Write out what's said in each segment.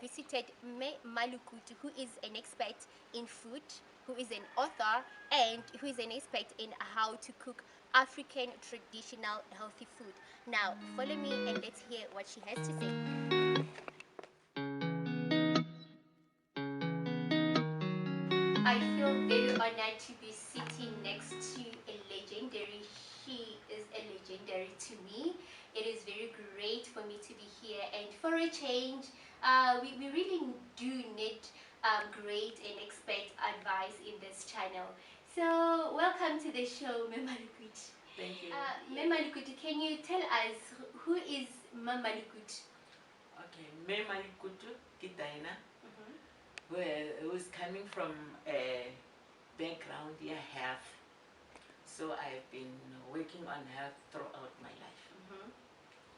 visited Me Malukutu, who is an expert in food, who is an author, and who is an expert in how to cook African traditional healthy food. Now, follow me and let's hear what she has to say. I feel very honored to be sitting next to a legendary. She is a legendary to me. It is very great for me to be here, and for a change, we really do need great and expert advice in this channel. So, welcome to the show, Mama Lukutu. Thank you. Mama Lukutu, can you tell us who is Mama Lukutu? Okay, Mema Kutu Kitaina, who's coming from a background in health. So I've been working on health throughout my life.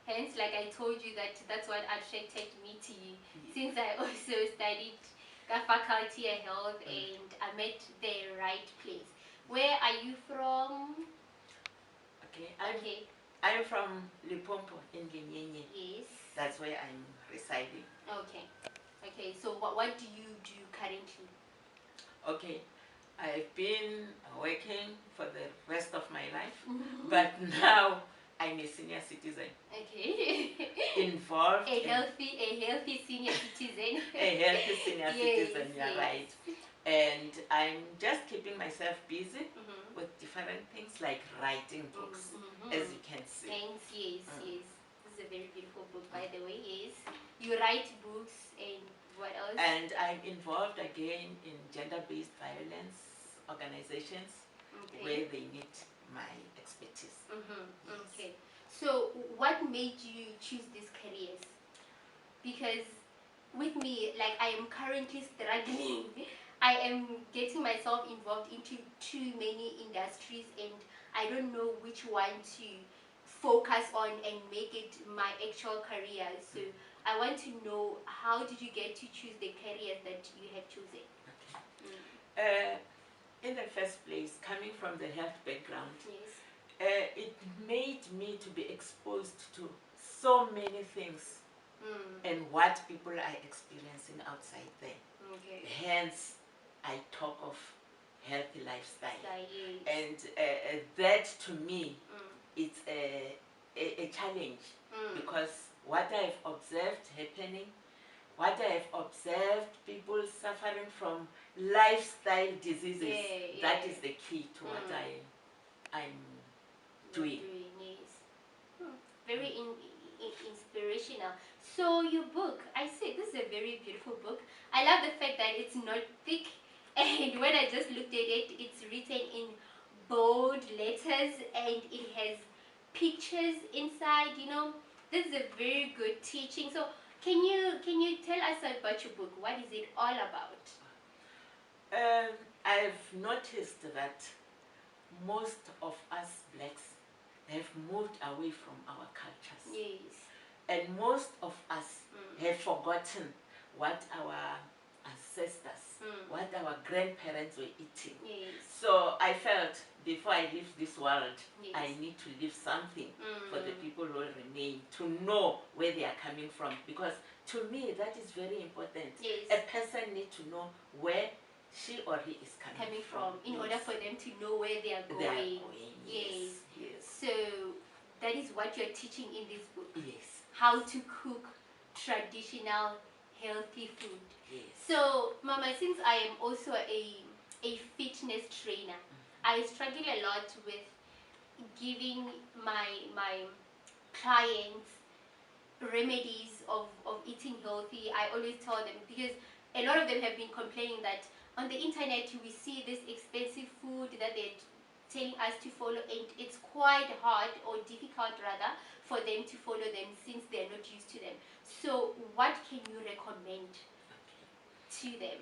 Hence, like I told you, that's what attracted me to you. Yes. Since I also studied the faculty of health and I met the right place. Where are you from? Okay, Okay. I'm from Limpopo in Lenyenye. Yes. That's where I'm residing. Okay. Okay. So what do you do currently? Okay, I've been working for the rest of my life, but now I'm a senior citizen. Okay. Involved a healthy senior citizen. a healthy senior citizen, you're yes. right. And I'm just keeping myself busy with different things like writing books, as you can see. Thanks, yes, yes. This is a very beautiful book, by the way, yes. You write books and what else? And I'm involved again in gender-based violence organizations where they need my expertise. Yes. Okay. So what made you choose these careers? Because with me, like I am currently struggling. I am getting myself involved into too many industries and I don't know which one to focus on and make it my actual career. So I want to know, how did you get to choose the careers that you have chosen? In the first place, coming from the health background, yes. It made me to be exposed to so many things and what people are experiencing outside there. Okay. Hence, I talk of healthy lifestyle. Yes. And that to me, it's a challenge because what I've observed happening, what I've observed people suffering from lifestyle diseases, that is the key to what I'm doing. Yes. Very inspirational. So your book, I say this is a very beautiful book. I love the fact that it's not thick, and when I just looked at it, it's written in bold letters and it has pictures inside. You know, this is a very good teaching. So can you tell us about your book? What is it all about? I've noticed that most of us blacks have moved away from our cultures. Yes. And most of us have forgotten what our ancestors, what our grandparents were eating. Yes. So I felt before I leave this world, I need to leave something for the people who will remain, to know where they are coming from. Because to me, that is very important. Yes. A person needs to know where she or he is coming from. In order for them to know where they are going. Yes. So that is what you're teaching in this book. Yes. How to cook traditional healthy food. Yes. So Mama, since I am also a fitness trainer, I struggle a lot with giving my clients remedies of eating healthy. I always tell them, because a lot of them have been complaining that on the internet we see this expensive food that they're telling us to follow, and it's quite hard or difficult rather for them to follow them since they're not used to them. So what can you recommend to them?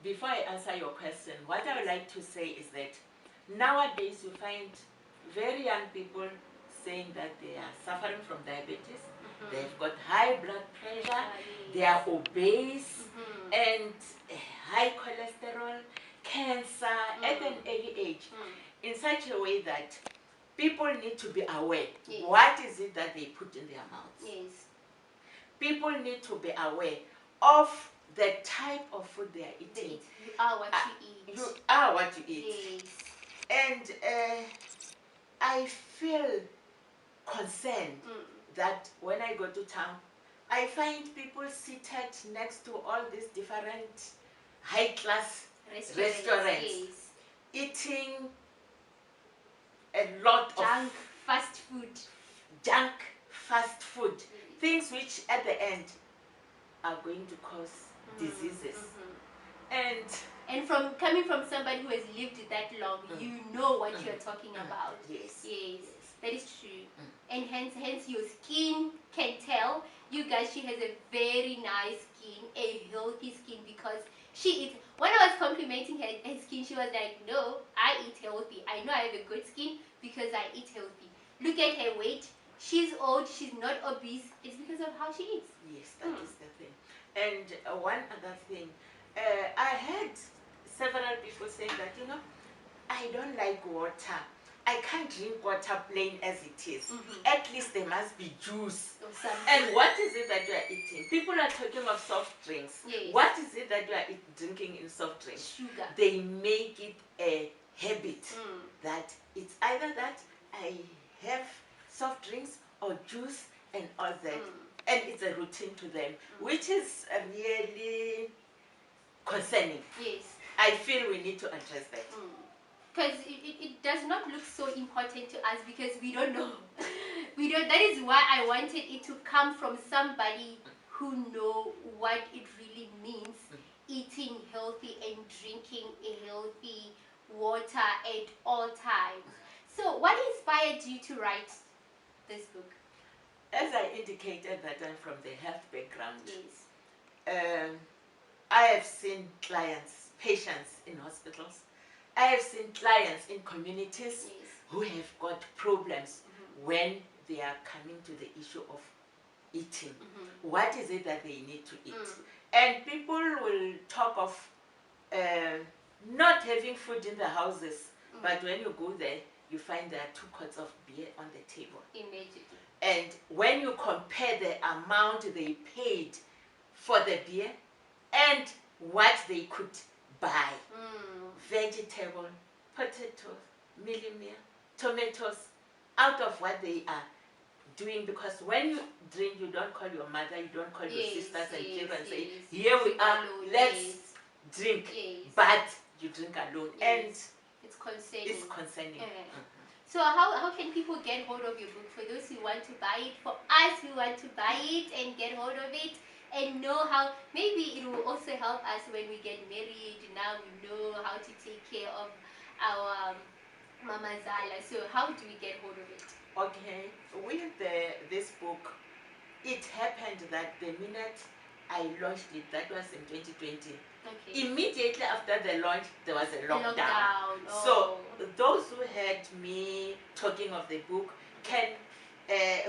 Before I answer your question, what I would like to say is that nowadays you find very young people saying that they are suffering from diabetes, they've got high blood pressure, they are obese, and high cholesterol, cancer at an early age, in such a way that people need to be aware what is it that they put in their mouths. Yes. people need to be aware of the type of food they are eating. You are what you eat. You are what you eat. Yes. And I feel concerned that when I go to town, I find people seated next to all these different high-class restaurants Yes. eating a lot Junk of fast food. junk fast food, things which at the end are going to cause diseases. And from coming from somebody who has lived that long, you know what you're talking about. Yes. That is true. And hence your skin can tell. You guys, she has a very nice skin, a healthy skin, because she eats. When I was complimenting her skin, she was like, no, I eat healthy. I know I have a good skin because I eat healthy. Look at her weight. She's old, she's not obese. It's because of how she eats. Yes, that is the thing. And one other thing, I heard several people saying that, I don't like water. I can't drink water plain as it is. At least there must be juice. And what is it that you are eating? People are talking of soft drinks. Yes. What is it that you are drinking in soft drinks? Sugar. They make it a habit that it's either that I have soft drinks or juice and all that. And it's a routine to them, which is really concerning. Yes. I feel we need to address that. Because it does not look so important to us because we don't know. We don't. That is why I wanted it to come from somebody who know what it really means, eating healthy and drinking a healthy water at all times. So what inspired you to write this book? As I indicated that I'm from the health background, Yes. I have seen clients, patients in hospitals. I have seen clients in communities who have got problems when they are coming to the issue of eating. What is it that they need to eat? And people will talk of not having food in the houses, but when you go there, you find there are 2 quarts of beer on the table. Immediately. And when you compare the amount they paid for the beer and what they could buy, vegetable, potatoes, mealie, tomatoes, out of what they are doing, because when you drink, you don't call your mother, you don't call your sisters and children and say, here we are, let's drink, but you drink alone. And it's concerning. It's concerning. So how can people get hold of your book? For those who want to buy it, for us who want to buy it and get hold of it and know how, maybe it will also help us when we get married. Now we know how to take care of our Mama Zala. So how do we get hold of it? Okay, with this book, it happened that the minute I launched it, that was in 2020. Okay. Immediately after the launch, there was a lockdown. Oh. So those who heard me talking of the book can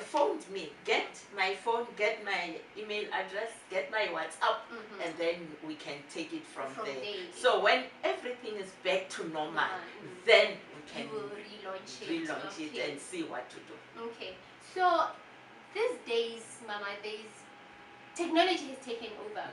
phone me, get my phone, get my email address, get my WhatsApp, and then we can take it from there. So when everything is back to normal, then we can relaunch it and see what to do. Okay. So these days, Mama, technology has taken over.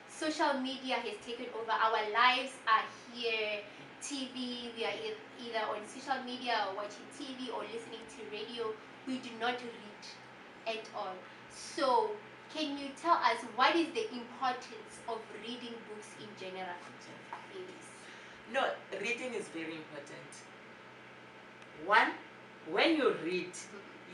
Social media has taken over. Our lives are here. TV, we are either on social media or watching TV or listening to radio. We do not read at all. So can you tell us what is the importance of reading books in general? Yes. No, reading is very important. One, when you read,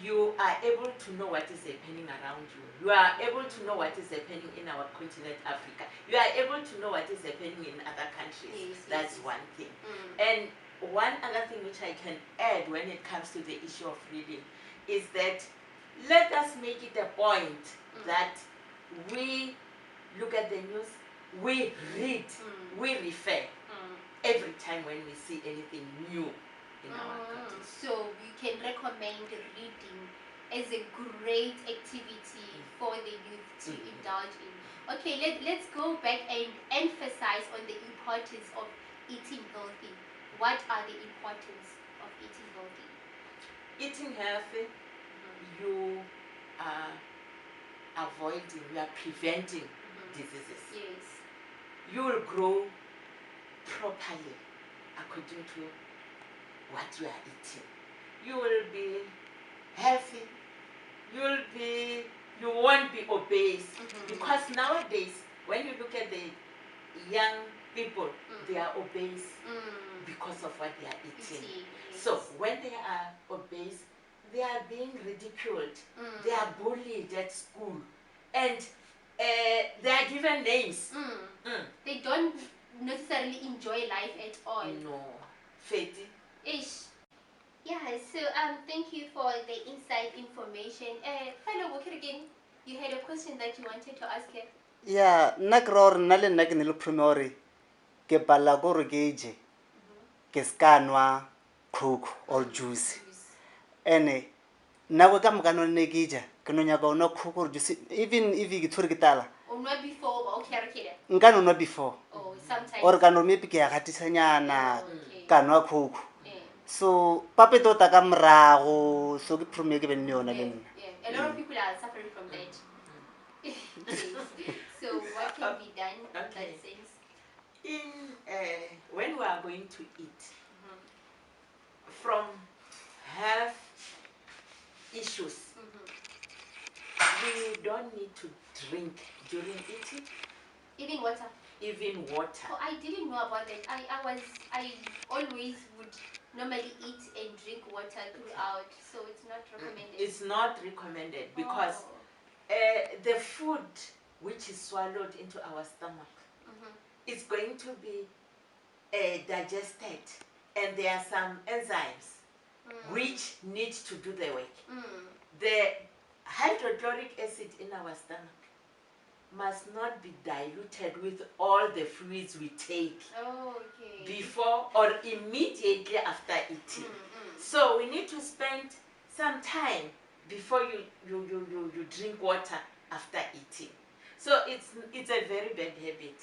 you are able to know what is happening around you. You are able to know what is happening in our continent, Africa. You are able to know what is happening in other countries. That's one thing. And one other thing which I can add when it comes to the issue of reading is that let us make it a point that we look at the news, we read, we refer every time when we see anything new in our country. So you can recommend reading as a great activity for the youth to indulge in. Okay, let's go back and emphasize on the importance of eating healthy. What are the importance of eating healthy? Eating healthy, you are avoiding, you are preventing diseases. Yes. You will grow properly according to what you are eating. You will be healthy. You won't be obese. Because nowadays, when you look at the young people, they are obese because of what they are eating. Yes. So when they are obese, they are being ridiculed. They are bullied at school. And they are given names. They don't necessarily enjoy life at all. No. Feti. Ish. Yeah, so thank you for the inside information. Fellow Wokirgin, you had a question that you wanted to ask her? Yeah, nna ke ra gore nna le nna ke ne le primary ke palela ko gore ke je ke se ka nwa coke or juice ande nako ka moka no ne ke ja ke no nyaka go nwa coke or juice even if ke tshwere ke tala O nwa before ba o kere? nka no nwa before Oh, sometimes. or ka no maybe ke ya gatisanyana Okay. ka nwa coke Yeah. so pape tota ka morago so ke primary ke benne yona le nna Yeah. A lot of people are suffering from that. Yes. So what can be done in that sense? When we are going to eat, from health issues, we don't need to drink during eating. Even water? Even water. Oh, I didn't know about that. I always would normally eat and drink water throughout, so it's not recommended. It's not recommended because the food which is swallowed into our stomach is going to be digested, and there are some enzymes which need to do the work. The hydrochloric acid in our stomach must not be diluted with all the fluids we take before or immediately after eating. So we need to spend some time before you drink water after eating. So it's a very bad habit.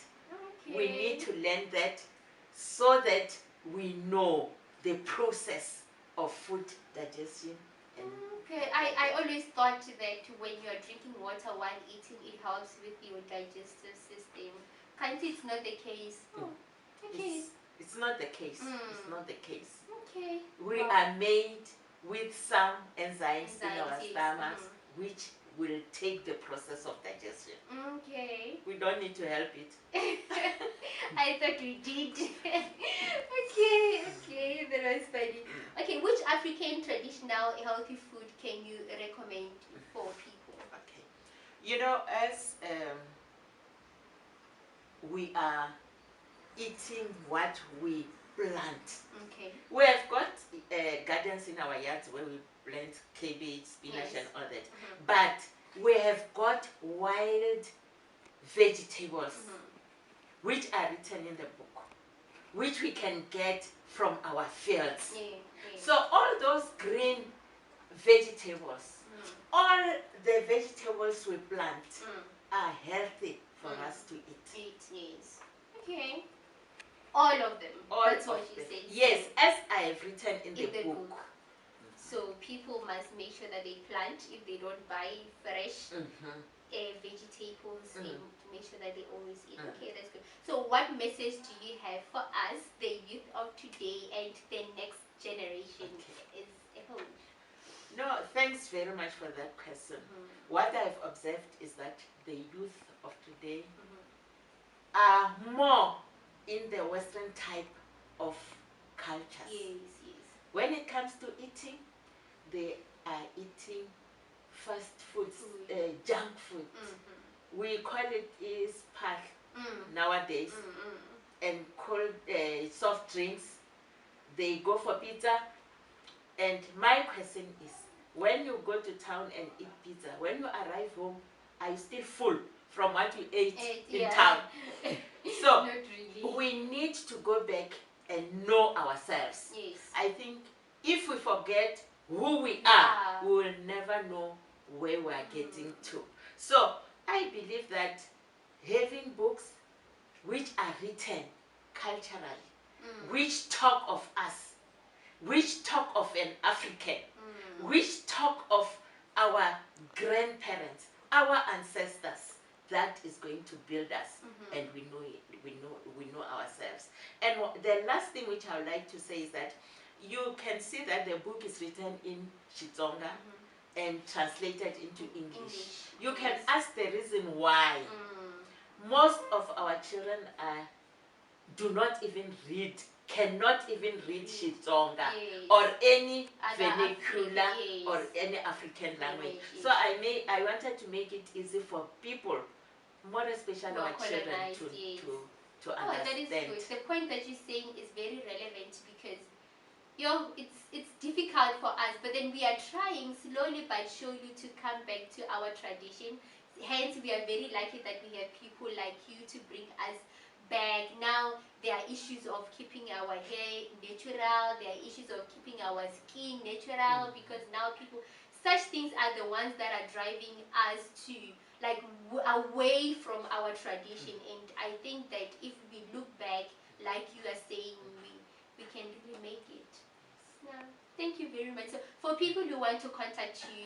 We need to learn that so that we know the process of food digestion. Okay, I always thought that when you are drinking water while eating, it helps with your digestive system. Can't it's not the case? Okay. It's not the case. It's not the case. Okay. We are made with some enzymes in our stomachs which will take the process of digestion. Okay. We don't need to help it. I thought we did. Okay, that was funny. Okay, which African traditional healthy food can you recommend for people? Okay. You know, as we are eating what we plant. Okay. We have got gardens in our yards where we plant cabbage, spinach, and all that. But we have got wild vegetables which are written in the book, which we can get from our fields. So all those green vegetables, all the vegetables we plant are healthy for us to eat. Yes. Okay. All of them. That's what you said. Yes, as I have written in the book. So people must make sure that they plant if they don't buy fresh vegetables and make sure that they always eat. Okay, that's good. So what message do you have for us, the youth of today and the next generation as a whole? No, thanks very much for that question. What I've observed is that the youth of today are more in the Western type of cultures. Yes. When it comes to eating, they are eating fast foods, junk food. We call it pal nowadays, and cold soft drinks. They go for pizza. And my question is, when you go to town and eat pizza, when you arrive home, are you still full from what you ate in town? So we need to go back and know ourselves. Yes. I think if we forget who we are, we will never know where we are getting to. So I believe that having books which are written culturally, which talk of us, which talk of an African, which talk of our grandparents, our ancestors that is going to build us, Mhm. and we know it, we know ourselves. And the last thing which I would like to say is that you can see that the book is written in Xitsonga and translated into English. You can Yes. ask the reason why. Most of our children do not even read, cannot even read Xitsonga Yes. or any Other vernacular African, yes. or any African language. Language, So I wanted to make it easy for people, more especially More our children, colonized, yes. to Oh, understand. that is good. The point that you're saying is very relevant because it's difficult for us, but then we are trying slowly but surely to come back to our tradition. Hence, we are very lucky that we have people like you to bring us back. Now, there are issues of keeping our hair natural, there are issues of keeping our skin natural, because now such things are the ones that are driving us to like away from our tradition. And I think that if we look back, like you are saying, we can really make it. No, thank you very much. So for people who want to contact you,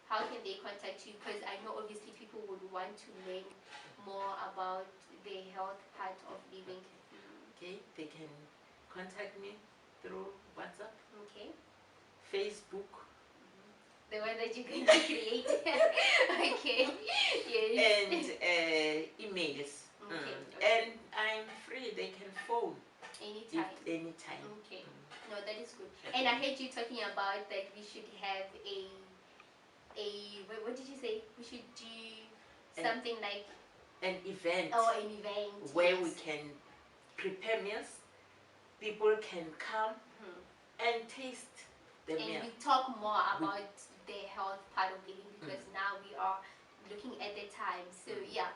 how can they contact you? Because I know obviously people would want to learn more about the health part of living. Okay, they can contact me through WhatsApp, Okay. Facebook, The one that you're going to create. Okay. Yes. and emails. Okay. And I'm free. They can phone Anytime. anytime. Okay. No, that is good. And I heard you talking about that we should have what did you say? We should do something like An event an event where yes. we can prepare meals. People can come and taste the and meal. we talk more about the health part of living, because now we are looking at the time. So yeah,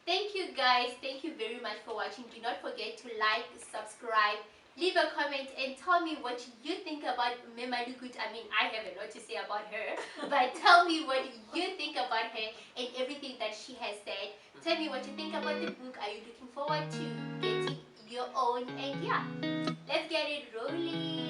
thank you guys, thank you very much for watching. Do not forget to like, subscribe, leave a comment, and tell me what you think about Memalukut. I mean, I have a lot to say about her, but tell me what you think about her and everything that she has said. Tell me what you think about the book. Are you looking forward to getting your own? And yeah, let's get it rolling.